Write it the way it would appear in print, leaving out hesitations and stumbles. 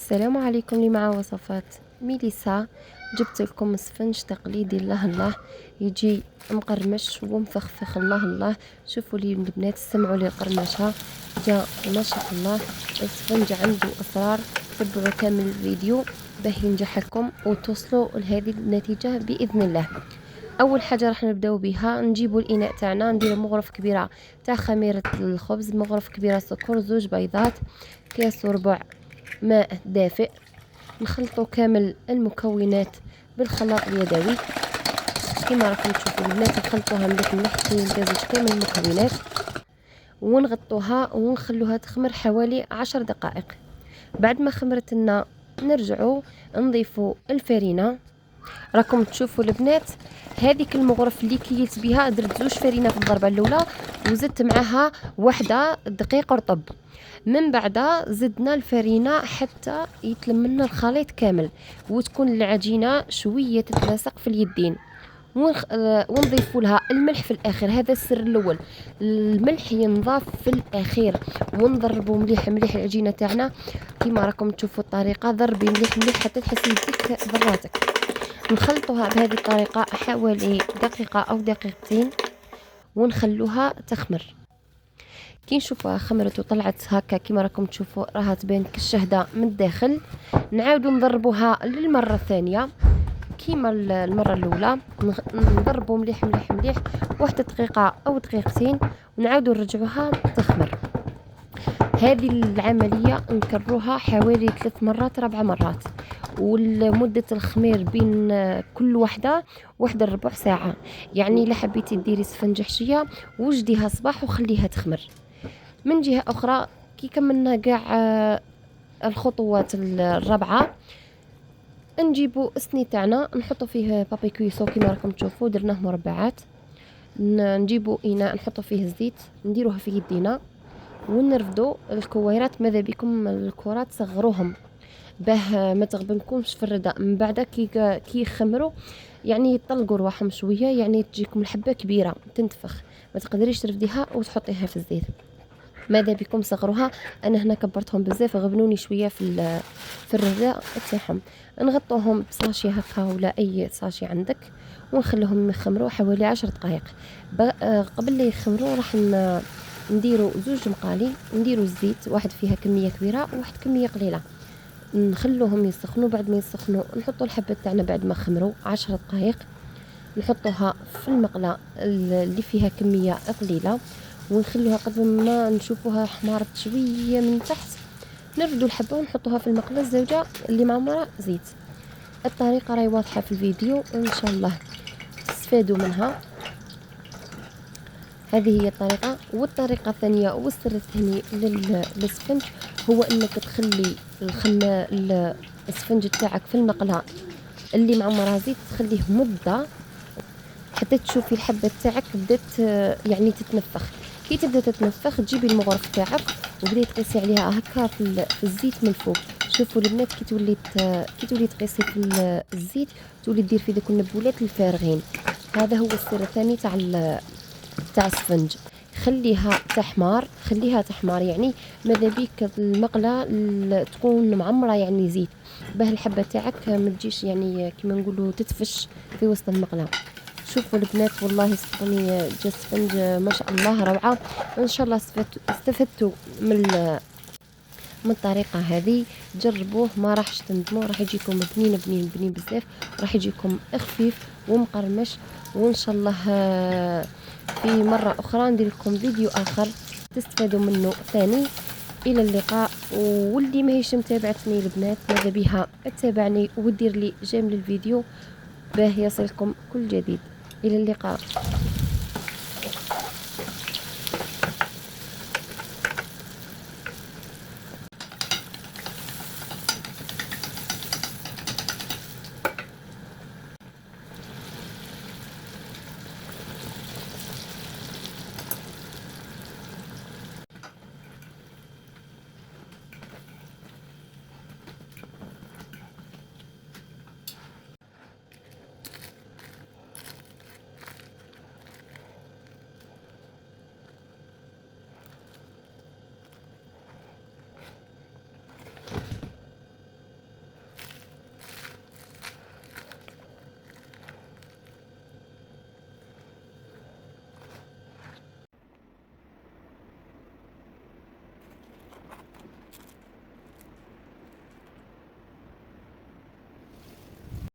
السلام عليكم. اللي مع وصفات ميليسا. جبت لكم اسفنج تقليدي الله الله، يجي مقرمش ومفخفخ الله الله. شوفوا لي البنات، سمعوا لي القرمشه جا ما شاء الله. الاسفنج عنده اسرار، تبعوا كامل الفيديو باه ينجح لكم وتوصلوا لهذه النتيجه باذن الله. اول حاجه راح نبداو بها، نجيبوا الاناء تاعنا، نديروا مغرف كبيره تاع خميره الخبز، مغرف كبيره سكر، 2 بيضات، كاس وربع ماء دافئ. نخلطوا كامل المكونات بالخلاط اليدوي كما راكم تشوفوا البنات. نخلطوها مليح مليح حتى يمتزج كامل المكونات، ونغطوها ونخلوها تخمر حوالي 10 دقائق. بعد ما خمرت لنا نرجعوا نضيفوا الفرينه. راكم تشوفوا البنات، هذيك المغرف اللي كيلت بها درت 2 فرينه في الضربه الاولى، وزدت معها واحده دقيق رطب. من بعد زدنا الفرينه حتى يتلم لنا الخليط كامل، وتكون العجينه شويه تتلاصق في اليدين. ونضيفوا لها الملح في الاخر، هذا السر الاول. الملح ينضاف في الاخير، ونضربوا مليح مليح العجينه تاعنا كما راكم تشوفوا الطريقه. ضربي مليح مليح حتى تحسي يديك ضراتك. نخلطوها بهذه الطريقه حوالي دقيقه او دقيقتين، ونخلوها تخمر. كي نشوفوها خمرت وطلعت هكا كما راكم تشوفوا، راها تبان كالشهده من الداخل. نعاودوا نضربوها للمره الثانيه كيما المره الاولى، نضربوا مليح مليح مليح واحده دقيقه او دقيقتين، ونعاودوا نرجعوها تخمر. هذه العمليه نكرروها حوالي 3 مرات 4 مرات، ومدة الخمير بين كل واحدة ربع ساعة. يعني إلا حبيتي ديري سفنج حشية وجديها صباح وخليها تخمر. من جهة أخرى كي كملنا كاع الخطوات الرابعة، نجيبوا السني تاعنا نحطوا فيه بابي كويسو كما راكم تشوفوا، درناه مربعات. نجيبوا إناء نحطوا فيه الزيت، نديروها في يدينا ونرفدوا الكويرات. ماذا بكم الكرات صغروهم باه ما تغبنكمش في الرداء. من بعد كي يخمروا يعني يطلقوا رواحهم شويه، يعني تجيكم الحبه كبيره تنتفخ، ما تقدريش ترفديها وتحطيها في الزيت. ماذا بكم صغروها، انا هنا كبرتهم بزاف غبنوني شويه في الرداء تاعهم. نغطوهم بصاشي هكا ولا اي صاشي عندك، ونخليهم يخمروا حوالي 10 دقائق. قبل لا يخمروا راح نديروا 2 مقالي، نديروا الزيت، واحد فيها كميه كبيره وواحد كميه قليله. نخلوهم يسخنوا. بعد ما يسخنوا نحطوا الحبة تاعنا بعد ما خمروا 10 دقائق، نحطوها في المقله اللي فيها كميه قليله، ونخلوها قبل ما نشوفوها حمارت شويه من تحت. نرفدوا الحبه ونحطوها في المقله الزوجه اللي معمره زيت. الطريقه راهي واضحه في الفيديو، ان شاء الله تستفادوا منها. هذه هي الطريقه. والطريقه الثانيه والسر الثاني للسفنج هو انك تخلي السفنج تاعك في المقله اللي معمرها زيت، تخليه مده حتى تشوفي الحبه تاعك بدات يعني تتنفخ. كي تبدا تتنفخ تجيبي المغرف تاعك وبداي تقيسي عليها هكا في الزيت من الفوق. شوفوا البنات، كي تولي تقيسي في الزيت تولي دير في ذوك النبولات الفارغين. هذا هو السر الثاني تاع السفنج. خليها تحمار يعني ماذا بيك المقله تكون معمره يعني زيت، باه الحبه تاعك ما تجيش يعني كما نقولوا تتفش في وسط المقله. شوفوا البنات والله صدقوني جا السفنج ما شاء الله روعه. ان شاء الله استفدتوا من الطريقه هذه. جربوه ما راحش تندموا، راح يجيكم بنين بنين بنين بزاف، راح يجيكم خفيف ومقرمش. وان شاء الله في مرة أخرى ندير لكم فيديو آخر تستفادوا منه ثاني. إلى اللقاء. واللي ماهيش متابعتني البنات ماذا بها تتابعني ودير لي جيم للفيديو باه يصلكم كل جديد. إلى اللقاء.